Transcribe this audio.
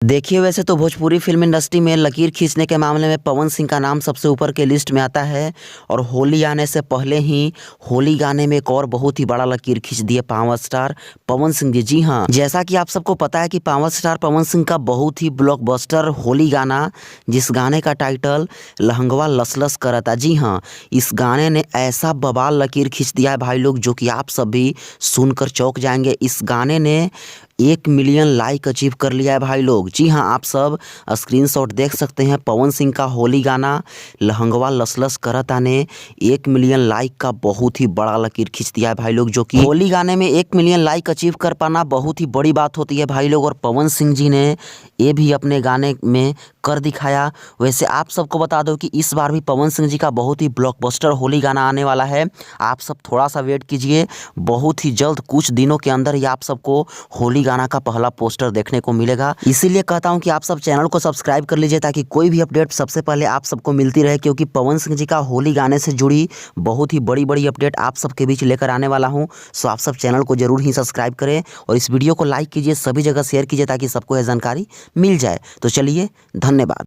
देखिए, वैसे तो भोजपुरी फ़िल्म इंडस्ट्री में लकीर खींचने के मामले में पवन सिंह का नाम सबसे ऊपर के लिस्ट में आता है और होली आने से पहले ही होली गाने में एक और बहुत ही बड़ा लकीर खींच दिए पावर स्टार पवन सिंह जी। जी हाँ, जैसा कि आप सबको पता है कि पावर स्टार पवन सिंह का बहुत ही ब्लॉकबस्टर होली गाना, जिस गाने का टाइटल लहंगवा लस लस करता। जी हाँ, इस गाने ने ऐसा बवाल लकीर खींच दिया है भाई लोग, जो कि आप सब भी सुनकर चौंक जाएंगे। इस गाने ने 1 मिलियन लाइक अचीव कर लिया है भाई लोग। जी हाँ, आप सब स्क्रीनशॉट देख सकते हैं। पवन सिंह का होली गाना लहंगवा लस लस करता ने 1 मिलियन लाइक का बहुत ही बड़ा लकीर खींच दिया है भाई लोग, जो कि होली गाने में 1 मिलियन लाइक अचीव कर पाना बहुत ही बड़ी बात होती है भाई लोग। और पवन सिंह जी ने ये भी अपने गाने में कर दिखाया। वैसे आप सबको बता दो कि इस बार भी पवन सिंह जी का बहुत ही ब्लॉकबस्टर होली गाना आने वाला है। आप सब थोड़ा सा वेट कीजिए, बहुत ही जल्द कुछ दिनों के अंदर ही आप सबको होली गाना का पहला पोस्टर देखने को मिलेगा। इसीलिए कहता हूं कि आप सब चैनल को सब्सक्राइब कर लीजिए, ताकि कोई भी अपडेट सबसे पहले आप सबको मिलती रहे, क्योंकि पवन सिंह जी का होली गाने से जुड़ी बहुत ही बड़ी बड़ी अपडेट आप सबके बीच लेकर आने वाला हूं। सो आप सब चैनल को जरूर ही सब्सक्राइब करें और इस वीडियो को लाइक कीजिए, सभी जगह शेयर कीजिए, ताकि सबको यह जानकारी मिल जाए। तो चलिए, धन्यवाद।